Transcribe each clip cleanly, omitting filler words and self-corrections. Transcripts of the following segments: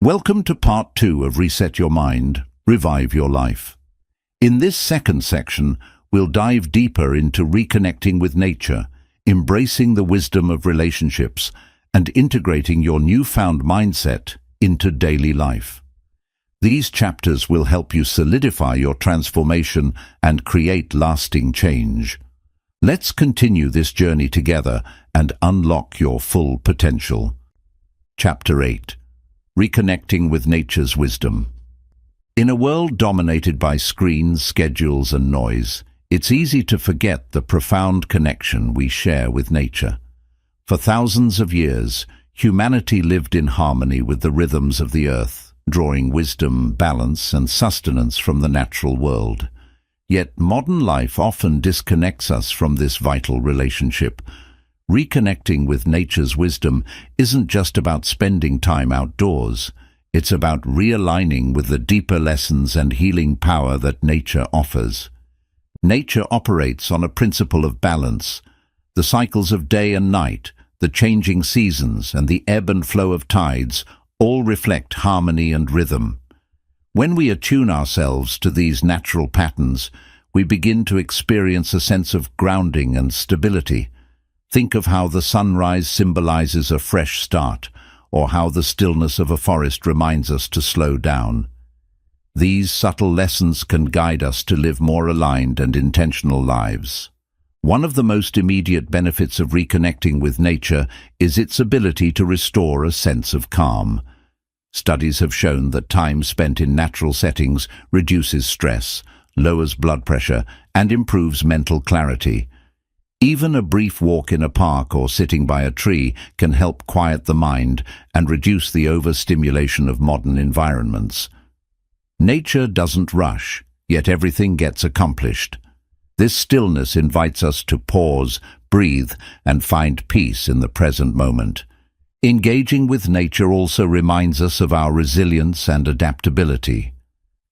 Welcome to part 2 of Reset Your Mind, Revive Your Life. In this second section, we'll dive deeper into reconnecting with nature, embracing the wisdom of relationships, and integrating your newfound mindset into daily life. These chapters will help you solidify your transformation and create lasting change. Let's continue this journey together and unlock your full potential. Chapter 8. Reconnecting with nature's wisdom. In a world dominated by screens, schedules, and noise, it's easy to forget the profound connection we share with nature. For thousands of years, humanity lived in harmony with the rhythms of the earth, drawing wisdom, balance, and sustenance from the natural world. Yet modern life often disconnects us from this vital relationship. Reconnecting with nature's wisdom isn't just about spending time outdoors. It's about realigning with the deeper lessons and healing power that nature offers. Nature operates on a principle of balance. The cycles of day and night, the changing seasons, and the ebb and flow of tides all reflect harmony and rhythm. When we attune ourselves to these natural patterns, we begin to experience a sense of grounding and stability. Think of how the sunrise symbolizes a fresh start, or how the stillness of a forest reminds us to slow down. These subtle lessons can guide us to live more aligned and intentional lives. One of the most immediate benefits of reconnecting with nature is its ability to restore a sense of calm. Studies have shown that time spent in natural settings reduces stress, lowers blood pressure, and improves mental clarity. Even a brief walk in a park or sitting by a tree can help quiet the mind and reduce the overstimulation of modern environments. Nature doesn't rush, yet everything gets accomplished. This stillness invites us to pause, breathe, and find peace in the present moment. Engaging with nature also reminds us of our resilience and adaptability.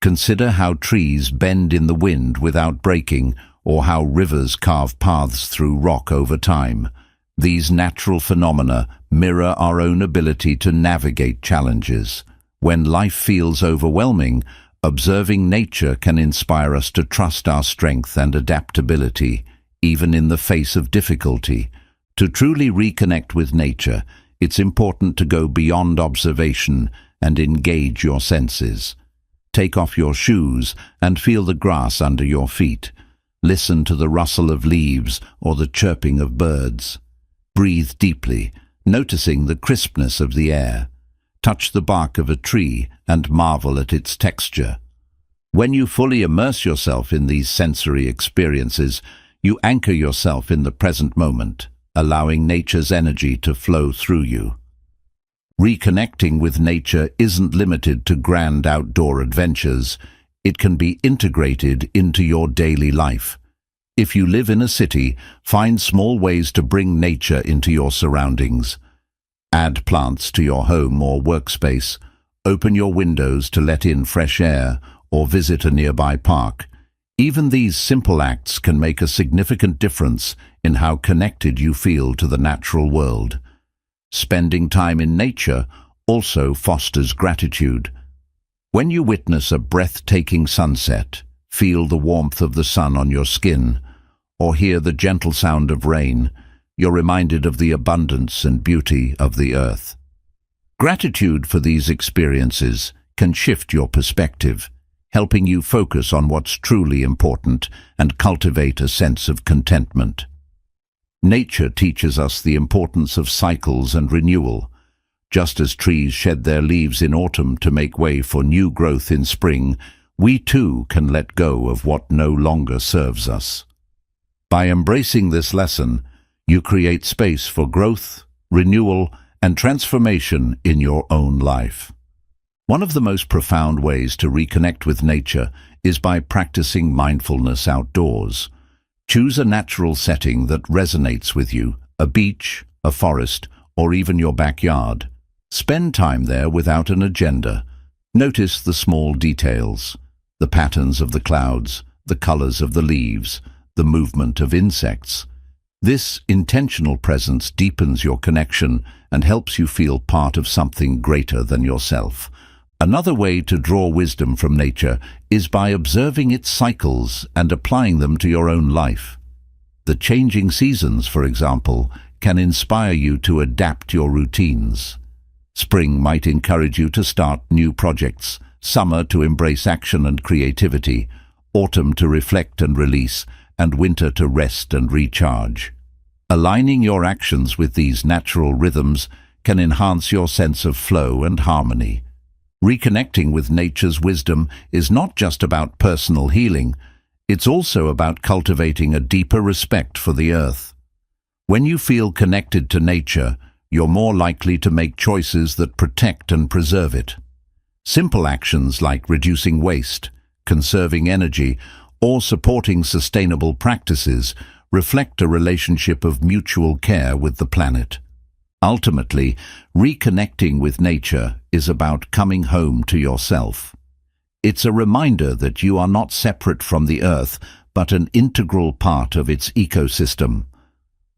Consider how trees bend in the wind without breaking, or how rivers carve paths through rock over time. These natural phenomena mirror our own ability to navigate challenges. When life feels overwhelming, observing nature can inspire us to trust our strength and adaptability, even in the face of difficulty. To truly reconnect with nature, it's important to go beyond observation and engage your senses. Take off your shoes and feel the grass under your feet. Listen to the rustle of leaves or the chirping of birds. Breathe deeply, noticing the crispness of the air. Touch the bark of a tree and marvel at its texture. When you fully immerse yourself in these sensory experiences, you anchor yourself in the present moment, allowing nature's energy to flow through you. Reconnecting with nature isn't limited to grand outdoor adventures. It can be integrated into your daily life. If you live in a city, find small ways to bring nature into your surroundings. Add plants to your home or workspace. Open your windows to let in fresh air, or visit a nearby park. Even these simple acts can make a significant difference in how connected you feel to the natural world. Spending time in nature also fosters gratitude. When you witness a breathtaking sunset, feel the warmth of the sun on your skin, or hear the gentle sound of rain, you're reminded of the abundance and beauty of the earth. Gratitude for these experiences can shift your perspective, helping you focus on what's truly important and cultivate a sense of contentment. Nature teaches us the importance of cycles and renewal. Just as trees shed their leaves in autumn to make way for new growth in spring, we too can let go of what no longer serves us. By embracing this lesson, you create space for growth, renewal, and transformation in your own life. One of the most profound ways to reconnect with nature is by practicing mindfulness outdoors. Choose a natural setting that resonates with you, a beach, a forest, or even your backyard. Spend time there without an agenda. Notice the small details, the patterns of the clouds, the colors of the leaves, the movement of insects. This intentional presence deepens your connection and helps you feel part of something greater than yourself. Another way to draw wisdom from nature is by observing its cycles and applying them to your own life. The changing seasons, for example, can inspire you to adapt your routines. Spring might encourage you to start new projects, summer to embrace action and creativity, autumn to reflect and release, and winter to rest and recharge. Aligning your actions with these natural rhythms can enhance your sense of flow and harmony. Reconnecting with nature's wisdom is not just about personal healing, it's also about cultivating a deeper respect for the earth. When you feel connected to nature, you're more likely to make choices that protect and preserve it. Simple actions like reducing waste, conserving energy, or supporting sustainable practices reflect a relationship of mutual care with the planet. Ultimately, reconnecting with nature is about coming home to yourself. It's a reminder that you are not separate from the earth, but an integral part of its ecosystem.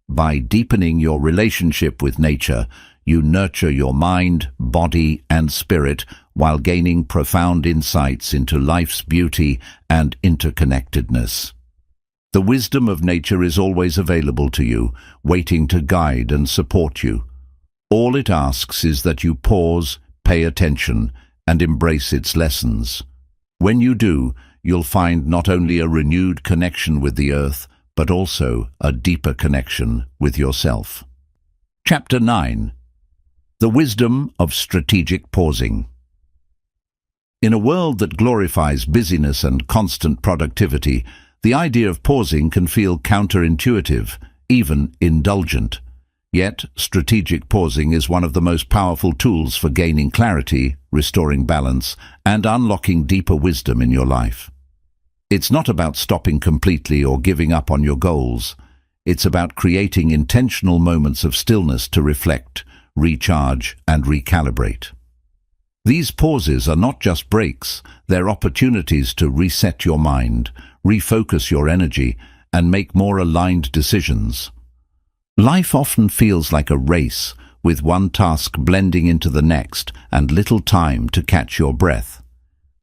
By deepening your relationship with nature, you nurture your mind, body, and spirit while gaining profound insights into life's beauty and interconnectedness. The wisdom of nature is always available to you, waiting to guide and support you. All it asks is that you pause, pay attention, and embrace its lessons. When you do, you'll find not only a renewed connection with the earth, but also a deeper connection with yourself. Chapter 9. The Wisdom of Strategic Pausing. In a world that glorifies busyness and constant productivity, the idea of pausing can feel counterintuitive, even indulgent. Yet, strategic pausing is one of the most powerful tools for gaining clarity, restoring balance, and unlocking deeper wisdom in your life. It's not about stopping completely or giving up on your goals. It's about creating intentional moments of stillness to reflect, recharge, and recalibrate. These pauses are not just breaks, they're opportunities to reset your mind, refocus your energy, and make more aligned decisions. Life often feels like a race, with one task blending into the next and little time to catch your breath.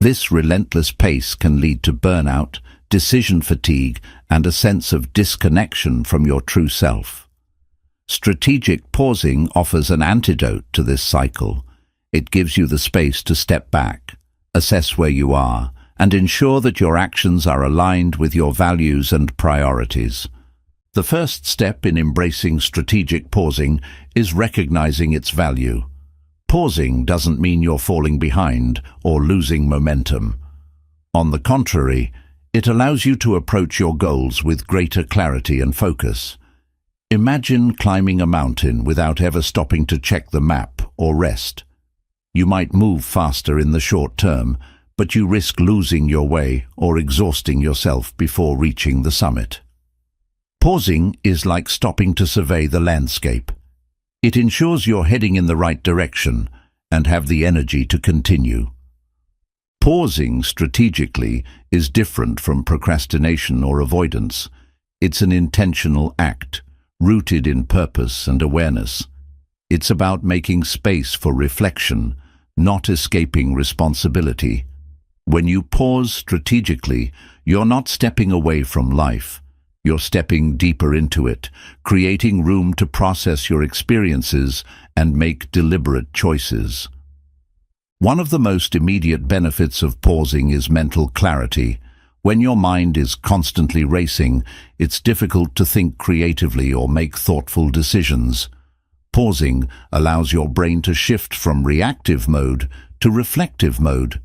This relentless pace can lead to burnout, decision fatigue, and a sense of disconnection from your true self. Strategic pausing offers an antidote to this cycle. It gives you the space to step back, assess where you are, and ensure that your actions are aligned with your values and priorities. The first step in embracing strategic pausing is recognizing its value. Pausing doesn't mean you're falling behind or losing momentum. On the contrary, it allows you to approach your goals with greater clarity and focus. Imagine climbing a mountain without ever stopping to check the map or rest. You might move faster in the short term, but you risk losing your way or exhausting yourself before reaching the summit. Pausing is like stopping to survey the landscape. It ensures you're heading in the right direction and have the energy to continue. Pausing strategically is different from procrastination or avoidance. It's an intentional act, rooted in purpose and awareness. It's about making space for reflection, not escaping responsibility. When you pause strategically, you're not stepping away from life. You're stepping deeper into it, creating room to process your experiences and make deliberate choices. One of the most immediate benefits of pausing is mental clarity. When your mind is constantly racing, it's difficult to think creatively or make thoughtful decisions. Pausing allows your brain to shift from reactive mode to reflective mode.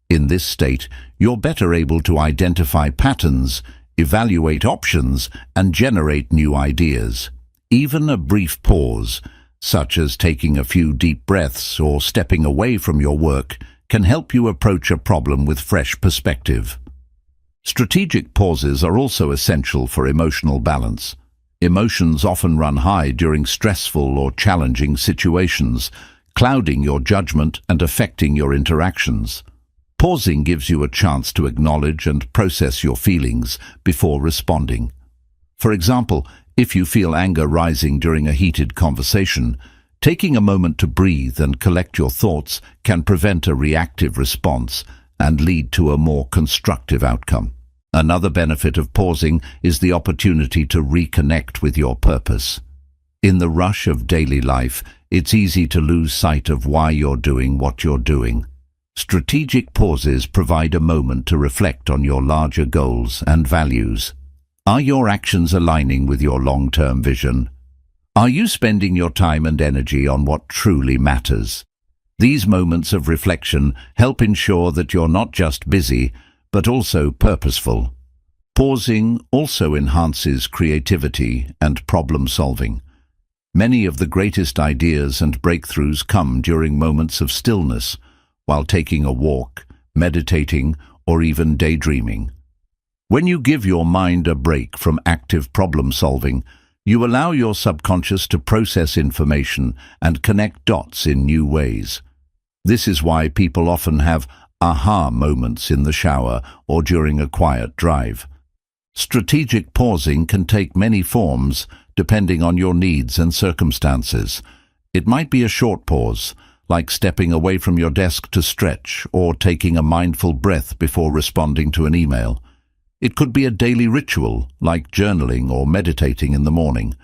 In this state, you're better able to identify patterns, evaluate options, and generate new ideas. Even a brief pause, such as taking a few deep breaths or stepping away from your work, can help you approach a problem with fresh perspective. Strategic pauses are also essential for emotional balance. Emotions often run high during stressful or challenging situations, clouding your judgment and affecting your interactions. Pausing gives you a chance to acknowledge and process your feelings before responding. For example, If you feel anger rising during a heated conversation, taking a moment to breathe and collect your thoughts can prevent a reactive response and lead to a more constructive outcome. Another benefit of pausing is the opportunity to reconnect with your purpose. In the rush of daily life, it's easy to lose sight of why you're doing what you're doing. Strategic pauses provide a moment to reflect on your larger goals and values. Are your actions aligning with your long-term vision? Are you spending your time and energy on what truly matters? These moments of reflection help ensure that you're not just busy, but also purposeful. Pausing also enhances creativity and problem-solving. Many of the greatest ideas and breakthroughs come during moments of stillness, while taking a walk, meditating, or even daydreaming. When you give your mind a break from active problem-solving, you allow your subconscious to process information and connect dots in new ways. This is why people often have aha moments in the shower or during a quiet drive. Strategic pausing can take many forms depending on your needs and circumstances. It might be a short pause, like stepping away from your desk to stretch or taking a mindful breath before responding to an email. It could be a daily ritual, like journaling or meditating in the morning.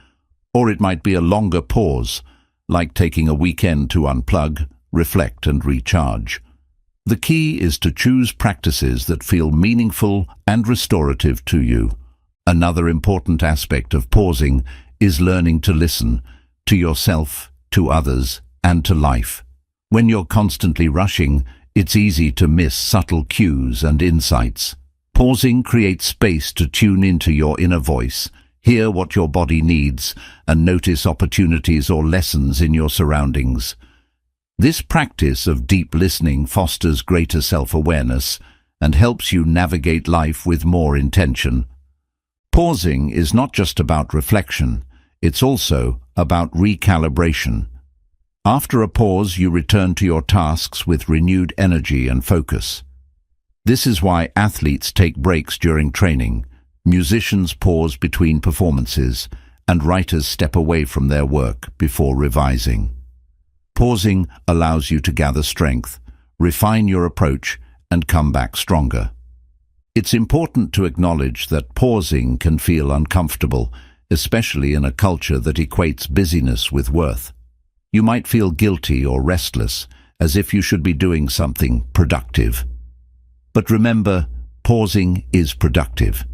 Or it might be a longer pause, like taking a weekend to unplug, reflect and recharge. The key is to choose practices that feel meaningful and restorative to you. Another important aspect of pausing is learning to listen to yourself, to others, and to life. When you're constantly rushing, it's easy to miss subtle cues and insights. Pausing creates space to tune into your inner voice, hear what your body needs, and notice opportunities or lessons in your surroundings. This practice of deep listening fosters greater self-awareness and helps you navigate life with more intention. Pausing is not just about reflection, it's also about recalibration. After a pause, you return to your tasks with renewed energy and focus. This is why athletes take breaks during training, musicians pause between performances, and writers step away from their work before revising. Pausing allows you to gather strength, refine your approach, and come back stronger. It's important to acknowledge that pausing can feel uncomfortable, especially in a culture that equates busyness with worth. You might feel guilty or restless, as if you should be doing something productive. But remember, pausing is productive.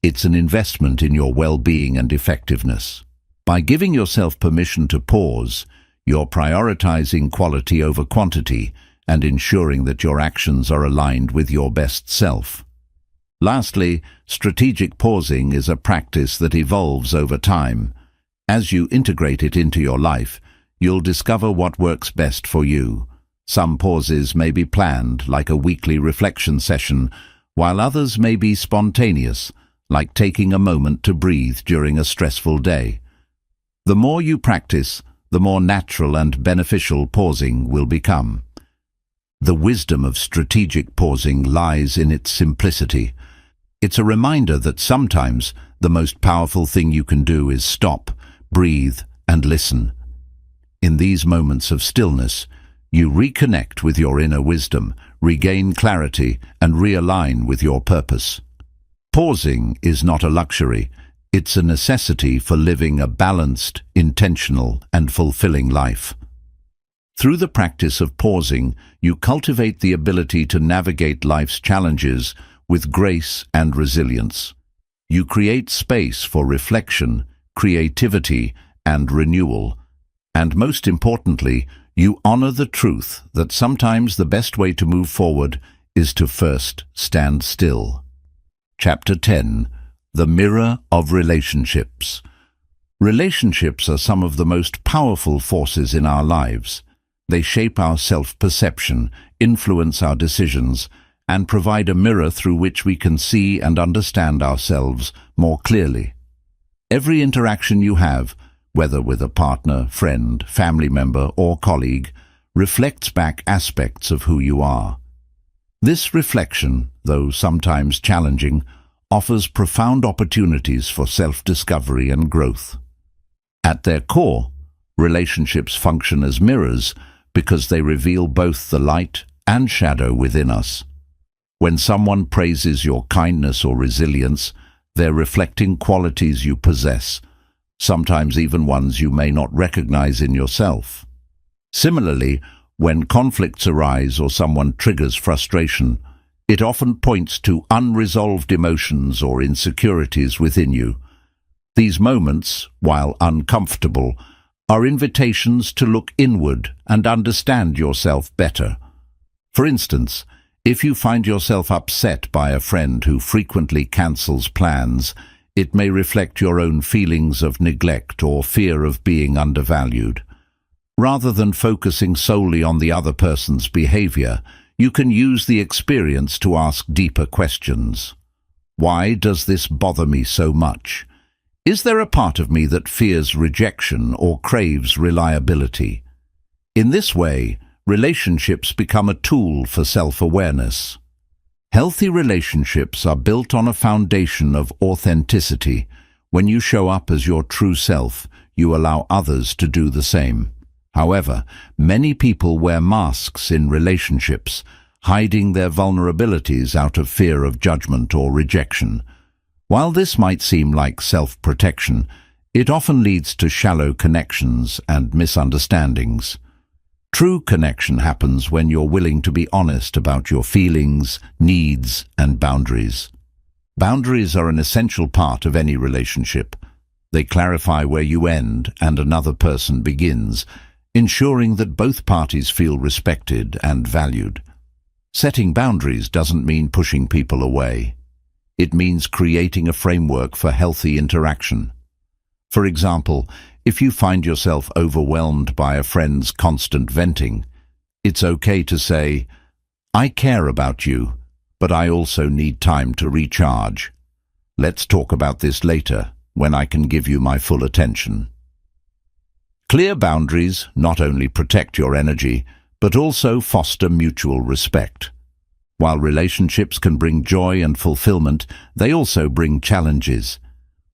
It's an investment in your well-being and effectiveness. By giving yourself permission to pause, you're prioritizing quality over quantity and ensuring that your actions are aligned with your best self. Lastly, strategic pausing is a practice that evolves over time. As you integrate it into your life, you'll discover what works best for you. Some pauses may be planned, like a weekly reflection session, while others may be spontaneous, like taking a moment to breathe during a stressful day. The more you practice, the more natural and beneficial pausing will become. The wisdom of strategic pausing lies in its simplicity. It's a reminder that sometimes the most powerful thing you can do is stop, breathe, and listen. In these moments of stillness, you reconnect with your inner wisdom, regain clarity, and realign with your purpose. Pausing is not a luxury. It's a necessity for living a balanced, intentional, and fulfilling life. Through the practice of pausing, you cultivate the ability to navigate life's challenges with grace and resilience. You create space for reflection, creativity, and renewal. And most importantly, you honor the truth that sometimes the best way to move forward is to first stand still. Chapter 10. The Mirror of Relationships. Relationships are some of the most powerful forces in our lives. They shape our self-perception, influence our decisions, and provide a mirror through which we can see and understand ourselves more clearly. Every interaction you have, whether with a partner, friend, family member, or colleague, reflects back aspects of who you are. This reflection, though sometimes challenging, offers profound opportunities for self-discovery and growth. At their core, relationships function as mirrors because they reveal both the light and shadow within us. When someone praises your kindness or resilience, they're reflecting qualities you possess, sometimes even ones you may not recognize in yourself. Similarly, when conflicts arise or someone triggers frustration, it often points to unresolved emotions or insecurities within you. These moments, while uncomfortable, are invitations to look inward and understand yourself better. For instance, if you find yourself upset by a friend who frequently cancels plans, it may reflect your own feelings of neglect or fear of being undervalued. Rather than focusing solely on the other person's behavior, you can use the experience to ask deeper questions. Why does this bother me so much? Is there a part of me that fears rejection or craves reliability? In this way, relationships become a tool for self-awareness. Healthy relationships are built on a foundation of authenticity. When you show up as your true self, you allow others to do the same. However, many people wear masks in relationships, hiding their vulnerabilities out of fear of judgment or rejection. While this might seem like self-protection, it often leads to shallow connections and misunderstandings. True connection happens when you're willing to be honest about your feelings, needs, and boundaries. Boundaries are an essential part of any relationship. They clarify where you end and another person begins, ensuring that both parties feel respected and valued. Setting boundaries doesn't mean pushing people away. It means creating a framework for healthy interaction. For example, if you find yourself overwhelmed by a friend's constant venting, it's okay to say, "I care about you, but I also need time to recharge. Let's talk about this later, when I can give you my full attention." Clear boundaries not only protect your energy, but also foster mutual respect. While relationships can bring joy and fulfillment, they also bring challenges.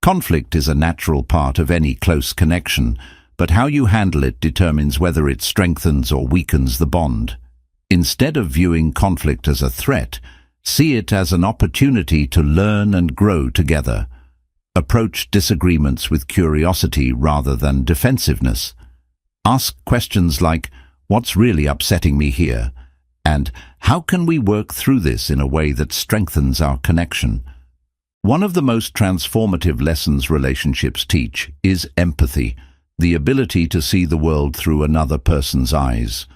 Conflict is a natural part of any close connection, but how you handle it determines whether it strengthens or weakens the bond. Instead of viewing conflict as a threat, see it as an opportunity to learn and grow together. Approach disagreements with curiosity rather than defensiveness. Ask questions like, "What's really upsetting me here?" and "How can we work through this in a way that strengthens our connection?" One of the most transformative lessons relationships teach is empathy, the ability to see the world through another person's eyes.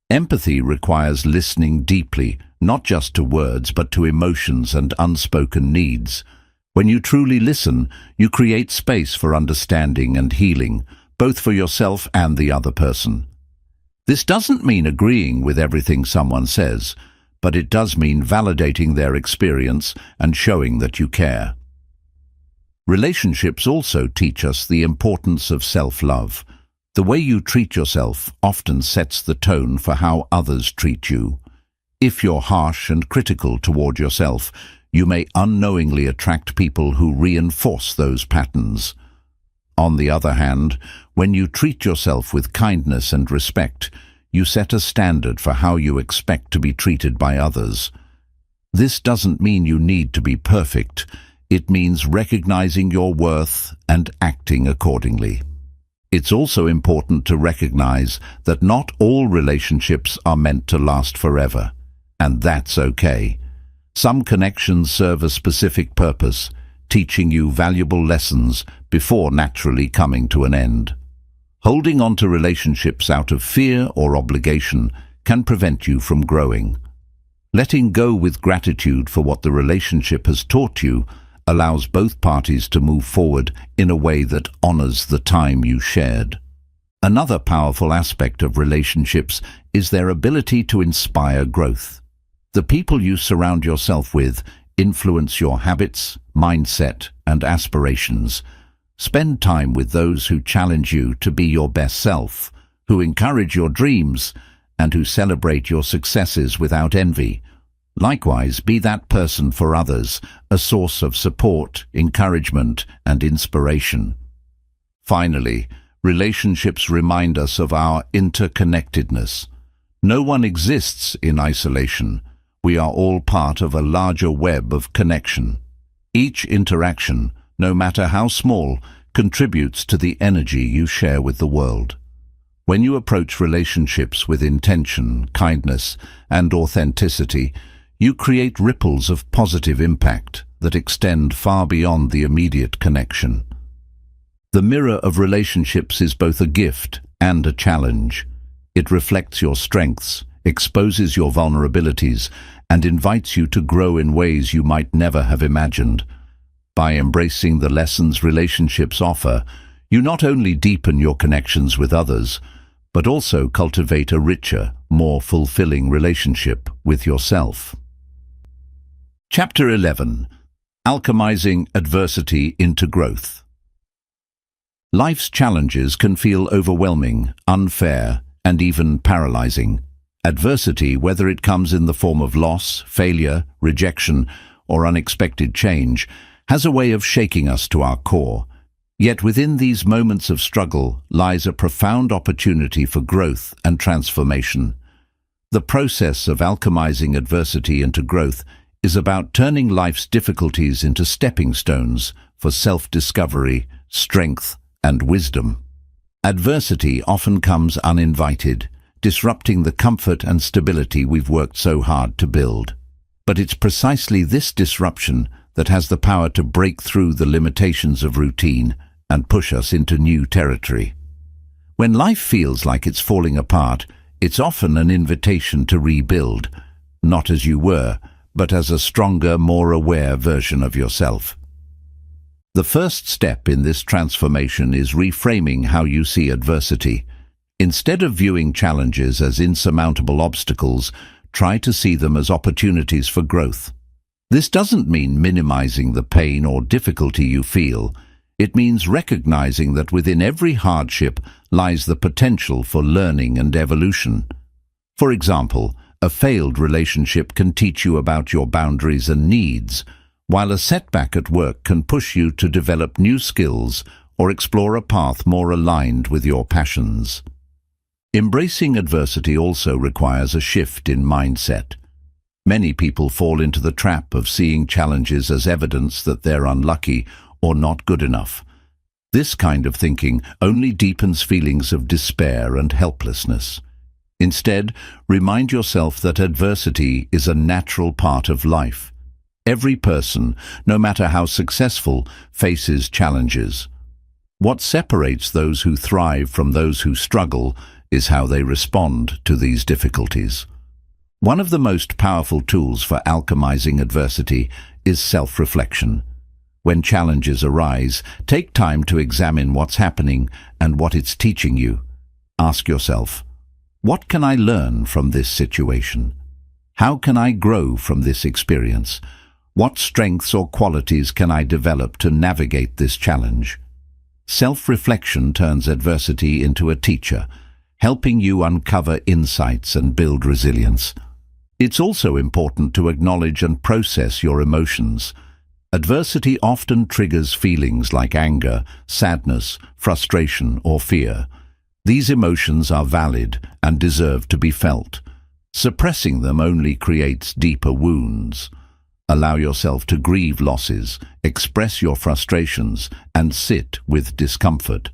Empathy requires listening deeply, not just to words, but to emotions and unspoken needs. When you truly listen, you create space for understanding and healing, both for yourself and the other person. This doesn't mean agreeing with everything someone says, but it does mean validating their experience and showing that you care. Relationships also teach us the importance of self-love. The way you treat yourself often sets the tone for how others treat you. If you're harsh and critical toward yourself, you may unknowingly attract people who reinforce those patterns. On the other hand, when you treat yourself with kindness and respect, you set a standard for how you expect to be treated by others. This doesn't mean you need to be perfect. It means recognizing your worth and acting accordingly. It's also important to recognize that not all relationships are meant to last forever, and that's okay. Some connections serve a specific purpose, teaching you valuable lessons before naturally coming to an end. Holding on to relationships out of fear or obligation can prevent you from growing. Letting go with gratitude for what the relationship has taught you allows both parties to move forward in a way that honors the time you shared. Another powerful aspect of relationships is their ability to inspire growth. The people you surround yourself with influence your habits, mindset, and aspirations. Spend time with those who challenge you to be your best self, who encourage your dreams, and who celebrate your successes without envy. Likewise, be that person for others, a source of support, encouragement, and inspiration. Finally, relationships remind us of our interconnectedness. No one exists in isolation. We are all part of a larger web of connection. Each interaction, no matter how small, contributes to the energy you share with the world. When you approach relationships with intention, kindness, and authenticity, you create ripples of positive impact that extend far beyond the immediate connection. The mirror of relationships is both a gift and a challenge. It reflects your strengths, exposes your vulnerabilities, and invites you to grow in ways you might never have imagined. By embracing the lessons relationships offer, you not only deepen your connections with others, but also cultivate a richer, more fulfilling relationship with yourself. Chapter 11. Alchemizing Adversity into Growth. Life's challenges can feel overwhelming, unfair, and even paralyzing. Adversity, whether it comes in the form of loss, failure, rejection, or unexpected change, has a way of shaking us to our core. Yet within these moments of struggle lies a profound opportunity for growth and transformation. The process of alchemizing adversity into growth is about turning life's difficulties into stepping stones for self-discovery, strength, and wisdom. Adversity often comes uninvited, disrupting the comfort and stability we've worked so hard to build. But it's precisely this disruption that has the power to break through the limitations of routine and push us into new territory. When life feels like it's falling apart, it's often an invitation to rebuild, not as you were, but as a stronger, more aware version of yourself. The first step in this transformation is reframing how you see adversity. Instead of viewing challenges as insurmountable obstacles, try to see them as opportunities for growth. This doesn't mean minimizing the pain or difficulty you feel. It means recognizing that within every hardship lies the potential for learning and evolution. For example, a failed relationship can teach you about your boundaries and needs, while a setback at work can push you to develop new skills or explore a path more aligned with your passions. Embracing adversity also requires a shift in mindset. Many people fall into the trap of seeing challenges as evidence that they're unlucky or not good enough. This kind of thinking only deepens feelings of despair and helplessness. Instead, remind yourself that adversity is a natural part of life. Every person, no matter how successful, faces challenges. What separates those who thrive from those who struggle is how they respond to these difficulties. One of the most powerful tools for alchemizing adversity is self-reflection. When challenges arise, take time to examine what's happening and what it's teaching you. Ask yourself, what can I learn from this situation? How can I grow from this experience? What strengths or qualities can I develop to navigate this challenge? Self-reflection turns adversity into a teacher, helping you uncover insights and build resilience. It's also important to acknowledge and process your emotions. Adversity often triggers feelings like anger, sadness, frustration, or fear. These emotions are valid and deserve to be felt. Suppressing them only creates deeper wounds. Allow yourself to grieve losses, express your frustrations, and sit with discomfort.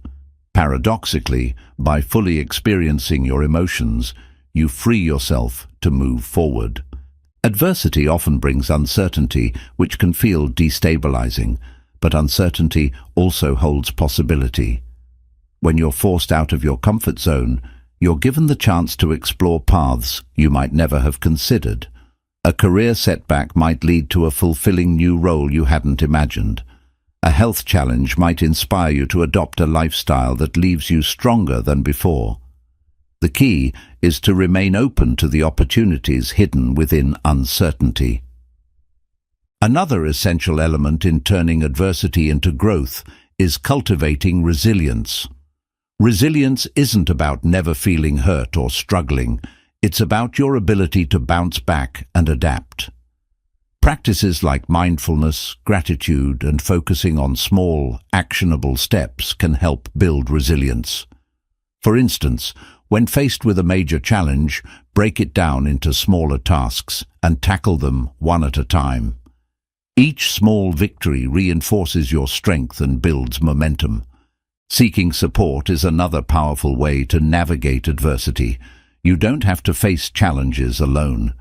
Paradoxically, by fully experiencing your emotions, you free yourself to move forward. Adversity often brings uncertainty, which can feel destabilizing, but uncertainty also holds possibility. When you're forced out of your comfort zone, you're given the chance to explore paths you might never have considered. A career setback might lead to a fulfilling new role you hadn't imagined. A health challenge might inspire you to adopt a lifestyle that leaves you stronger than before. The key is to remain open to the opportunities hidden within uncertainty. Another essential element in turning adversity into growth is cultivating resilience. Resilience isn't about never feeling hurt or struggling. It's about your ability to bounce back and adapt. Practices like mindfulness, gratitude, and focusing on small, actionable steps can help build resilience. For instance, when faced with a major challenge, break it down into smaller tasks and tackle them one at a time. Each small victory reinforces your strength and builds momentum. Seeking support is another powerful way to navigate adversity. You don't have to face challenges alone.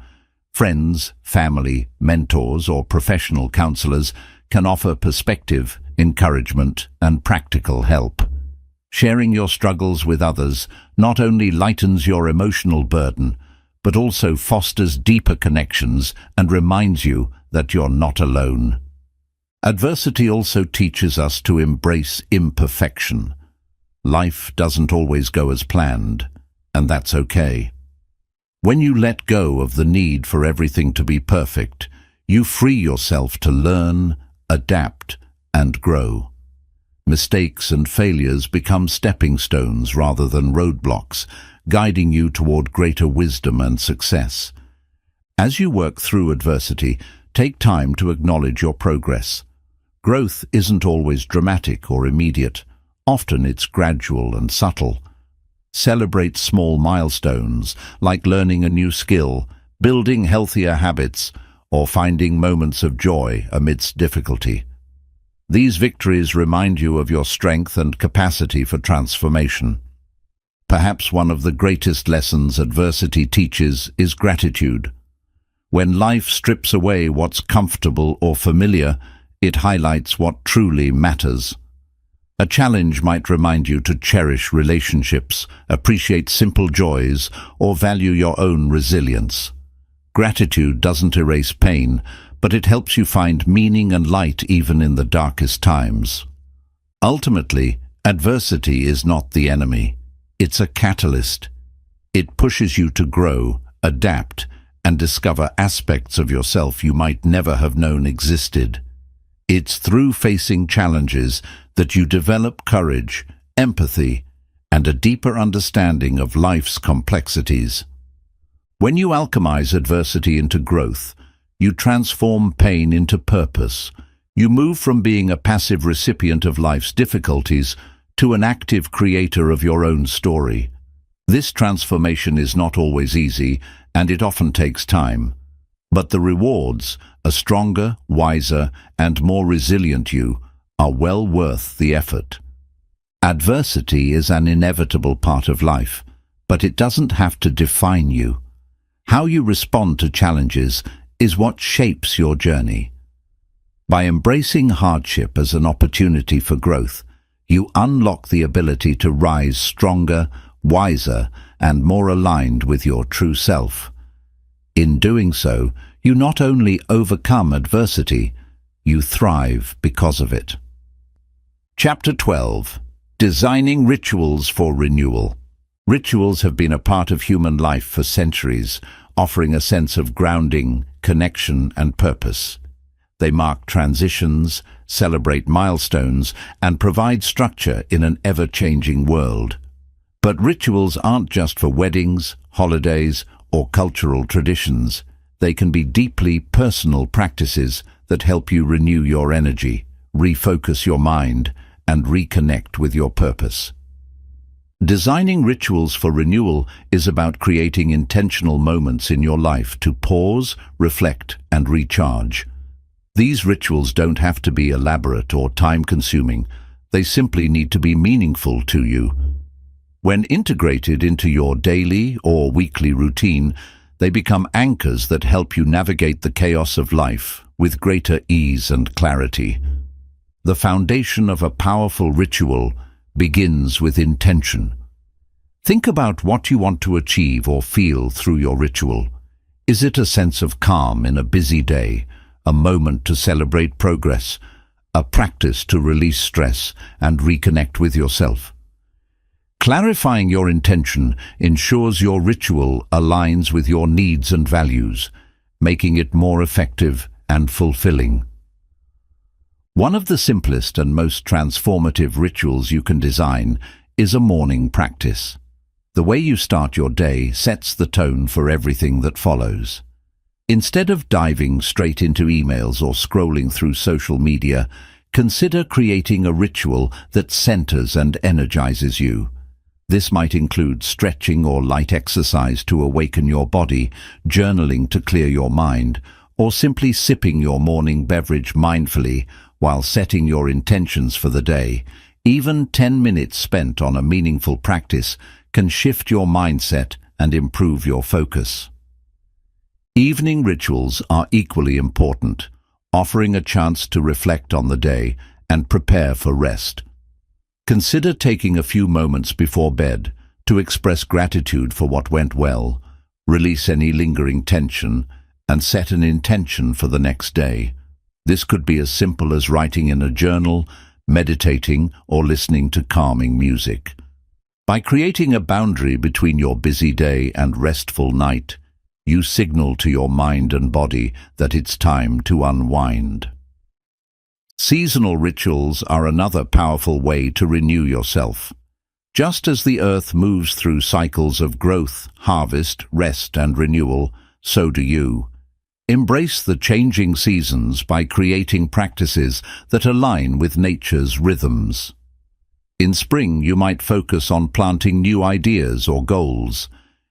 Friends, family, mentors, or professional counselors can offer perspective, encouragement, and practical help. Sharing your struggles with others not only lightens your emotional burden, but also fosters deeper connections and reminds you that you're not alone. Adversity also teaches us to embrace imperfection. Life doesn't always go as planned, and that's okay. When you let go of the need for everything to be perfect, you free yourself to learn, adapt, and grow. Mistakes and failures become stepping stones rather than roadblocks, guiding you toward greater wisdom and success. As you work through adversity, take time to acknowledge your progress. Growth isn't always dramatic or immediate. Often it's gradual and subtle. Celebrate small milestones, like learning a new skill, building healthier habits, or finding moments of joy amidst difficulty. These victories remind you of your strength and capacity for transformation. Perhaps one of the greatest lessons adversity teaches is gratitude. When life strips away what's comfortable or familiar, it highlights what truly matters. A challenge might remind you to cherish relationships, appreciate simple joys, or value your own resilience. Gratitude doesn't erase pain, but it helps you find meaning and light even in the darkest times. Ultimately, adversity is not the enemy. It's a catalyst. It pushes you to grow, adapt, and discover aspects of yourself you might never have known existed. It's through facing challenges that you develop courage, empathy, and a deeper understanding of life's complexities. When you alchemize adversity into growth, you transform pain into purpose. You move from being a passive recipient of life's difficulties to an active creator of your own story. This transformation is not always easy, and it often takes time. But the rewards, a stronger, wiser, and more resilient you, are well worth the effort. Adversity is an inevitable part of life, but it doesn't have to define you. How you respond to challenges is what shapes your journey. By embracing hardship as an opportunity for growth, you unlock the ability to rise stronger, wiser, and more aligned with your true self. In doing so, you not only overcome adversity, you thrive because of it. Chapter 12. Designing Rituals for Renewal. Rituals have been a part of human life for centuries, offering a sense of grounding, connection, and purpose. They mark transitions, celebrate milestones, and provide structure in an ever-changing world. But rituals aren't just for weddings, holidays, or cultural traditions. They can be deeply personal practices that help you renew your energy, refocus your mind, and reconnect with your purpose. Designing rituals for renewal is about creating intentional moments in your life to pause, reflect, and recharge. These rituals don't have to be elaborate or time-consuming. They simply need to be meaningful to you. When integrated into your daily or weekly routine, they become anchors that help you navigate the chaos of life with greater ease and clarity. The foundation of a powerful ritual begins with intention. Think about what you want to achieve or feel through your ritual. Is it a sense of calm in a busy day, a moment to celebrate progress, a practice to release stress and reconnect with yourself? Clarifying your intention ensures your ritual aligns with your needs and values, making it more effective and fulfilling. One of the simplest and most transformative rituals you can design is a morning practice. The way you start your day sets the tone for everything that follows. Instead of diving straight into emails or scrolling through social media, consider creating a ritual that centers and energizes you. This might include stretching or light exercise to awaken your body, journaling to clear your mind, or simply sipping your morning beverage mindfully while setting your intentions for the day. Even 10 minutes spent on a meaningful practice can shift your mindset and improve your focus. Evening rituals are equally important, offering a chance to reflect on the day and prepare for rest. Consider taking a few moments before bed to express gratitude for what went well, release any lingering tension, and set an intention for the next day. This could be as simple as writing in a journal, meditating, or listening to calming music. By creating a boundary between your busy day and restful night, you signal to your mind and body that it's time to unwind. Seasonal rituals are another powerful way to renew yourself. Just as the earth moves through cycles of growth, harvest, rest, and renewal, so do you. Embrace the changing seasons by creating practices that align with nature's rhythms. In spring, you might focus on planting new ideas or goals.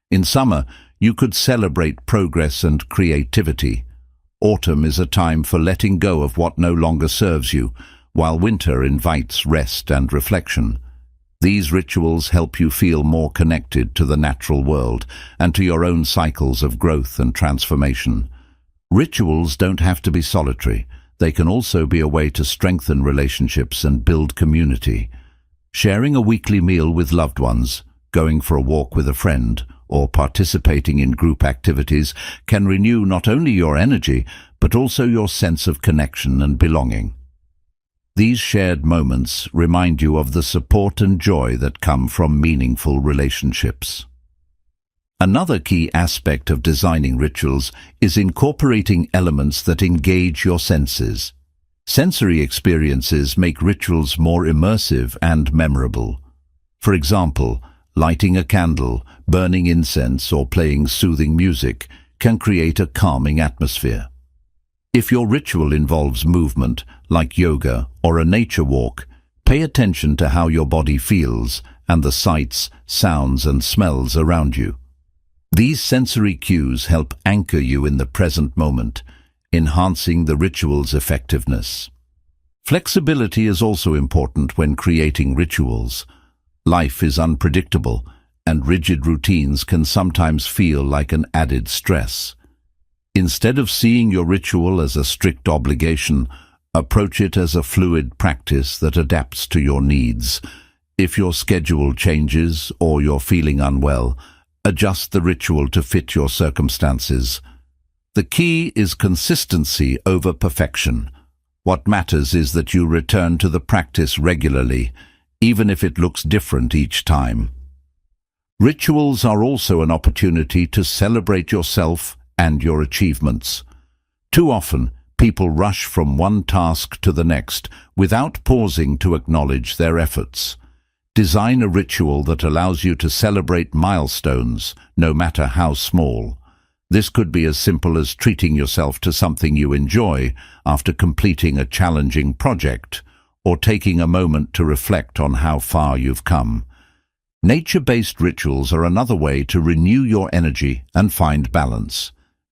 In summer, you could celebrate progress and creativity. Autumn is a time for letting go of what no longer serves you, while winter invites rest and reflection. These rituals help you feel more connected to the natural world and to your own cycles of growth and transformation. Rituals don't have to be solitary. They can also be a way to strengthen relationships and build community. Sharing a weekly meal with loved ones, going for a walk with a friend, or participating in group activities can renew not only your energy, but also your sense of connection and belonging. These shared moments remind you of the support and joy that come from meaningful relationships. Another key aspect of designing rituals is incorporating elements that engage your senses. Sensory experiences make rituals more immersive and memorable. For example, lighting a candle, burning incense, or playing soothing music can create a calming atmosphere. If your ritual involves movement, like yoga or a nature walk, pay attention to how your body feels and the sights, sounds, and smells around you. These sensory cues help anchor you in the present moment, enhancing the ritual's effectiveness. Flexibility is also important when creating rituals. Life is unpredictable, and rigid routines can sometimes feel like an added stress. Instead of seeing your ritual as a strict obligation, approach it as a fluid practice that adapts to your needs. If your schedule changes or you're feeling unwell, adjust the ritual to fit your circumstances. The key is consistency over perfection. What matters is that you return to the practice regularly, even if it looks different each time. Rituals are also an opportunity to celebrate yourself and your achievements. Too often, people rush from one task to the next without pausing to acknowledge their efforts. Design a ritual that allows you to celebrate milestones, no matter how small. This could be as simple as treating yourself to something you enjoy after completing a challenging project, or taking a moment to reflect on how far you've come. Nature-based rituals are another way to renew your energy and find balance.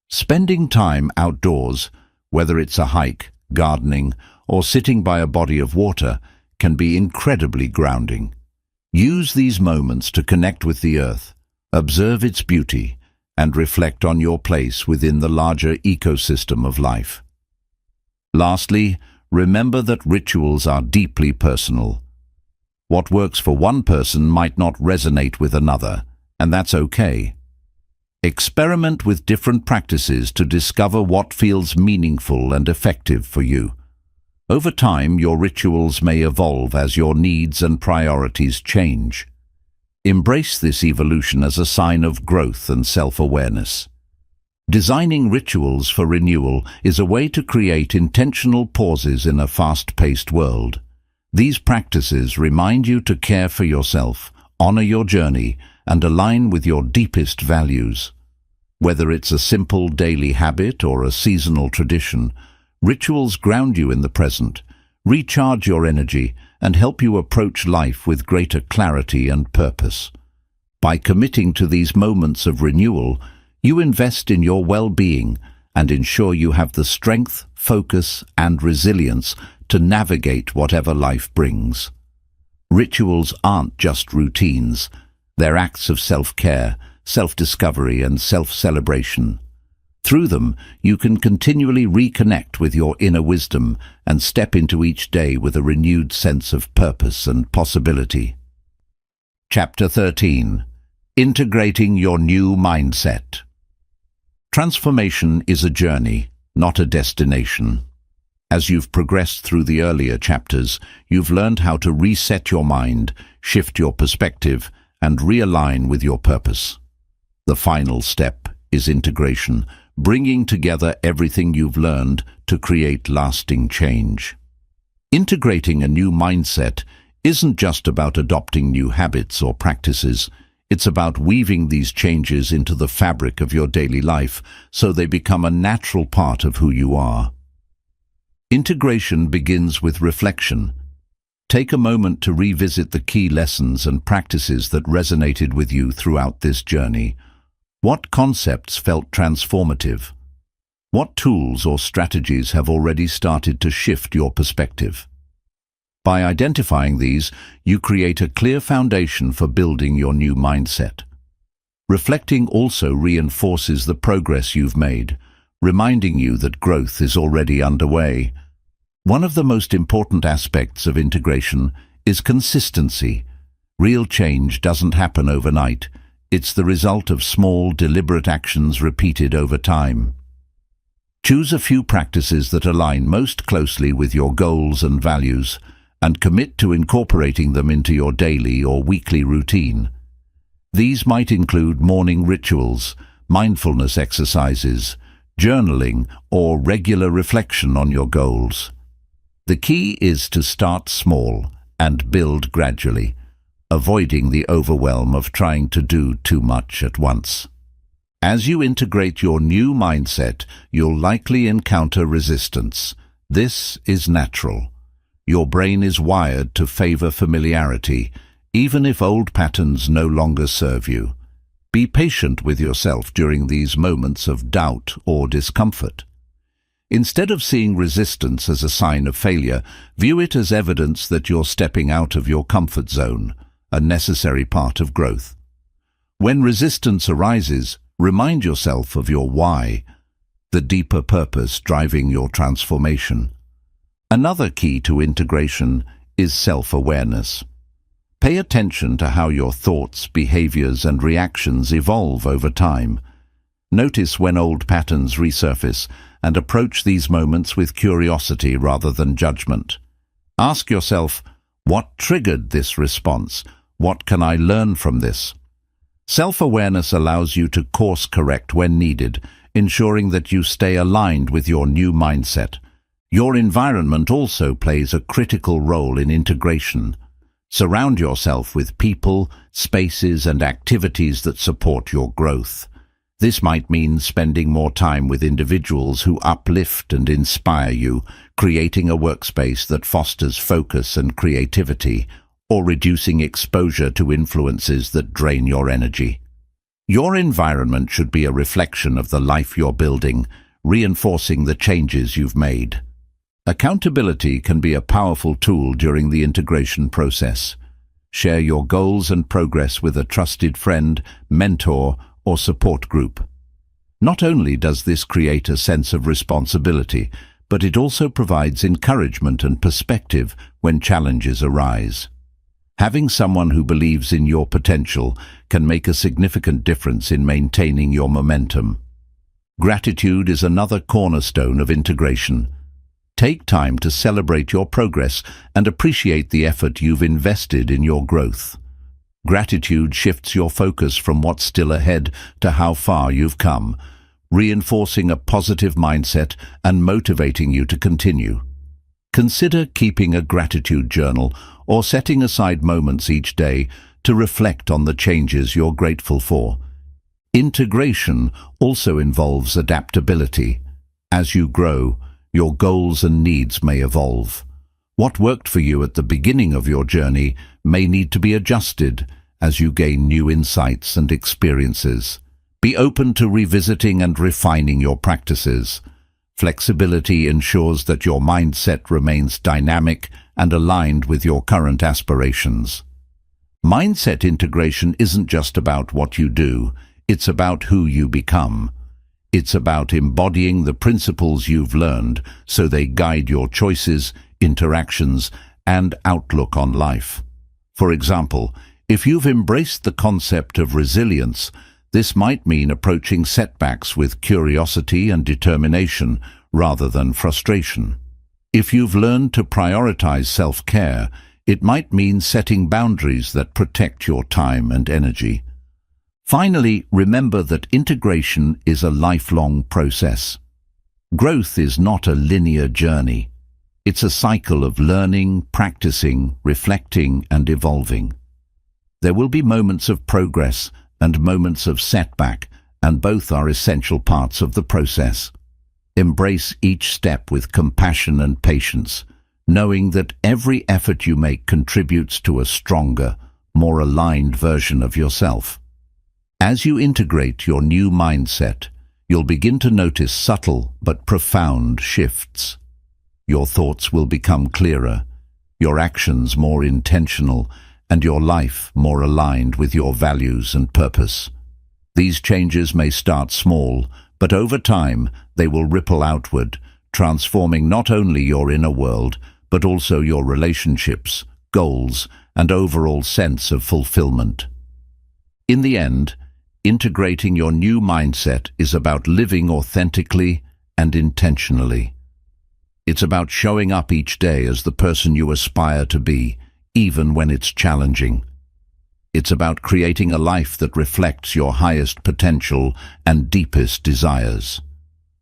Spending time outdoors, whether it's a hike, gardening, or sitting by a body of water, can be incredibly grounding. Use these moments to connect with the earth, observe its beauty, and reflect on your place within the larger ecosystem of life. Lastly, remember that rituals are deeply personal. What works for one person might not resonate with another, and that's okay. Experiment with different practices to discover what feels meaningful and effective for you. Over time, your rituals may evolve as your needs and priorities change. Embrace this evolution as a sign of growth and self-awareness. Designing rituals for renewal is a way to create intentional pauses in a fast-paced world. These practices remind you to care for yourself, honor your journey, and align with your deepest values. Whether it's a simple daily habit or a seasonal tradition, rituals ground you in the present, recharge your energy, and help you approach life with greater clarity and purpose. By committing to these moments of renewal, you invest in your well-being and ensure you have the strength, focus, and resilience to navigate whatever life brings. Rituals aren't just routines. They're acts of self-care, self-discovery, and self-celebration. Through them, you can continually reconnect with your inner wisdom and step into each day with a renewed sense of purpose and possibility. Chapter 13. Integrating your new mindset. Transformation is a journey, not a destination. As you've progressed through the earlier chapters, you've learned how to reset your mind, shift your perspective, and realign with your purpose. The final step is integration, bringing together everything you've learned to create lasting change. Integrating a new mindset isn't just about adopting new habits or practices. It's about weaving these changes into the fabric of your daily life so they become a natural part of who you are. Integration begins with reflection. Take a moment to revisit the key lessons and practices that resonated with you throughout this journey. What concepts felt transformative? What tools or strategies have already started to shift your perspective? By identifying these, you create a clear foundation for building your new mindset. Reflecting also reinforces the progress you've made, reminding you that growth is already underway. One of the most important aspects of integration is consistency. Real change doesn't happen overnight. It's the result of small, deliberate actions repeated over time. Choose a few practices that align most closely with your goals and values, and commit to incorporating them into your daily or weekly routine. These might include morning rituals, mindfulness exercises, journaling, or regular reflection on your goals. The key is to start small and build gradually, avoiding the overwhelm of trying to do too much at once. As you integrate your new mindset, you'll likely encounter resistance. This is natural. Your brain is wired to favor familiarity, even if old patterns no longer serve you. Be patient with yourself during these moments of doubt or discomfort. Instead of seeing resistance as a sign of failure, view it as evidence that you're stepping out of your comfort zone, a necessary part of growth. When resistance arises, remind yourself of your why, the deeper purpose driving your transformation. Another key to integration is self-awareness. Pay attention to how your thoughts, behaviors, and reactions evolve over time. Notice when old patterns resurface and approach these moments with curiosity rather than judgment. Ask yourself, what triggered this response? What can I learn from this? Self-awareness allows you to course correct when needed, ensuring that you stay aligned with your new mindset. Your environment also plays a critical role in integration. Surround yourself with people, spaces, and activities that support your growth. This might mean spending more time with individuals who uplift and inspire you, creating a workspace that fosters focus and creativity, or reducing exposure to influences that drain your energy. Your environment should be a reflection of the life you're building, reinforcing the changes you've made. Accountability can be a powerful tool during the integration process. Share your goals and progress with a trusted friend, mentor, or support group. Not only does this create a sense of responsibility, but it also provides encouragement and perspective when challenges arise. Having someone who believes in your potential can make a significant difference in maintaining your momentum. Gratitude is another cornerstone of integration. Take time to celebrate your progress and appreciate the effort you've invested in your growth. Gratitude shifts your focus from what's still ahead to how far you've come, reinforcing a positive mindset and motivating you to continue. Consider keeping a gratitude journal or setting aside moments each day to reflect on the changes you're grateful for. Integration also involves adaptability. As you grow, your goals and needs may evolve. What worked for you at the beginning of your journey may need to be adjusted as you gain new insights and experiences. Be open to revisiting and refining your practices. Flexibility ensures that your mindset remains dynamic and aligned with your current aspirations. Mindset integration isn't just about what you do, it's about who you become. It's about embodying the principles you've learned so they guide your choices, interactions, and outlook on life. For example, if you've embraced the concept of resilience, this might mean approaching setbacks with curiosity and determination rather than frustration. If you've learned to prioritize self-care, it might mean setting boundaries that protect your time and energy. Finally, remember that integration is a lifelong process. Growth is not a linear journey. It's a cycle of learning, practicing, reflecting, and evolving. There will be moments of progress and moments of setback, and both are essential parts of the process. Embrace each step with compassion and patience, knowing that every effort you make contributes to a stronger, more aligned version of yourself. As you integrate your new mindset, you'll begin to notice subtle but profound shifts. Your thoughts will become clearer, your actions more intentional, and your life more aligned with your values and purpose. These changes may start small, but over time they will ripple outward, transforming not only your inner world, but also your relationships, goals, and overall sense of fulfillment. In the end, integrating your new mindset is about living authentically and intentionally. It's about showing up each day as the person you aspire to be, even when it's challenging. It's about creating a life that reflects your highest potential and deepest desires.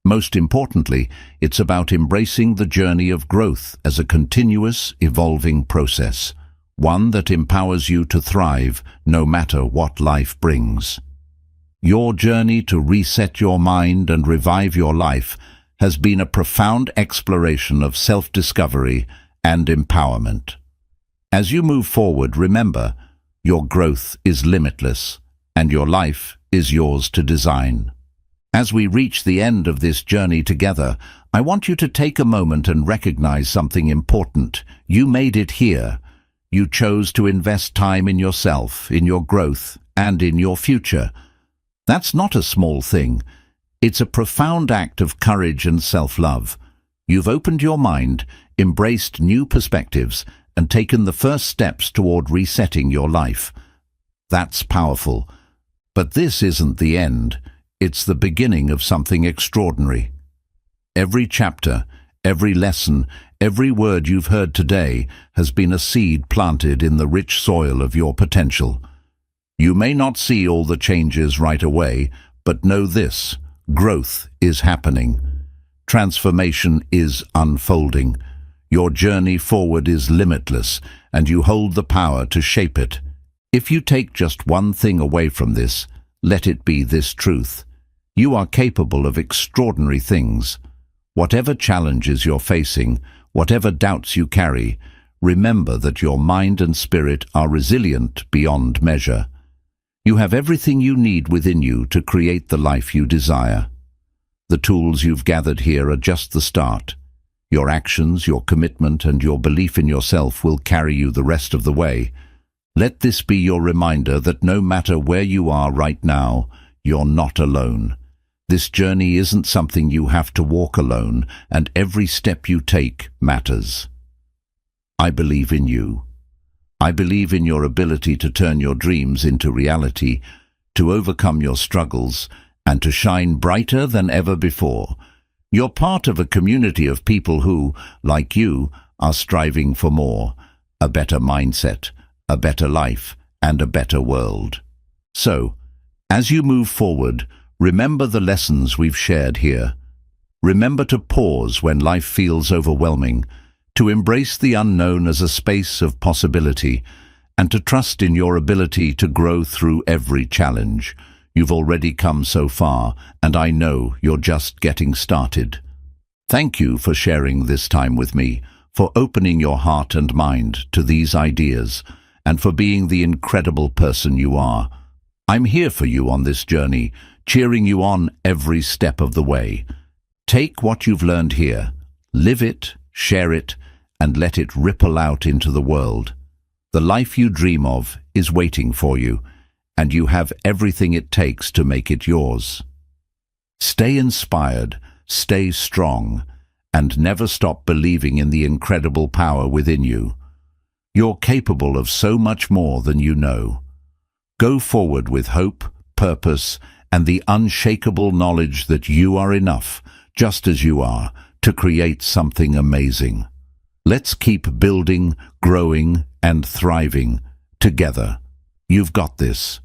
Most importantly, it's about embracing the journey of growth as a continuous, evolving process, one that empowers you to thrive no matter what life brings. Your journey to reset your mind and revive your life has been a profound exploration of self-discovery and empowerment. As you move forward, remember, your growth is limitless, and your life is yours to design. As we reach the end of this journey together, I want you to take a moment and recognize something important. You made it here. You chose to invest time in yourself, in your growth, and in your future. That's not a small thing. It's a profound act of courage and self-love. You've opened your mind, embraced new perspectives, and taken the first steps toward resetting your life. That's powerful. But this isn't the end. It's the beginning of something extraordinary. Every chapter, every lesson, every word you've heard today has been a seed planted in the rich soil of your potential. You may not see all the changes right away, but know this: growth is happening. Transformation is unfolding. Your journey forward is limitless, and you hold the power to shape it. If you take just one thing away from this, let it be this truth: you are capable of extraordinary things. Whatever challenges you're facing, whatever doubts you carry, remember that your mind and spirit are resilient beyond measure. You have everything you need within you to create the life you desire. The tools you've gathered here are just the start. Your actions, your commitment, and your belief in yourself will carry you the rest of the way. Let this be your reminder that no matter where you are right now, you're not alone. This journey isn't something you have to walk alone, and every step you take matters. I believe in you. I believe in your ability to turn your dreams into reality, to overcome your struggles, and to shine brighter than ever before. You're part of a community of people who, like you, are striving for more: a better mindset, a better life, and a better world. So, as you move forward, remember the lessons we've shared here. Remember to pause when life feels overwhelming, to embrace the unknown as a space of possibility, and to trust in your ability to grow through every challenge. You've already come so far, and I know you're just getting started. Thank you for sharing this time with me, for opening your heart and mind to these ideas, and for being the incredible person you are. I'm here for you on this journey, cheering you on every step of the way. Take what you've learned here, live it, share it, and let it ripple out into the world. The life you dream of is waiting for you, and you have everything it takes to make it yours. Stay inspired, stay strong, and never stop believing in the incredible power within you. You're capable of so much more than you know. Go forward with hope, purpose, and the unshakable knowledge that you are enough, just as you are, to create something amazing. Let's keep building, growing, and thriving together. You've got this.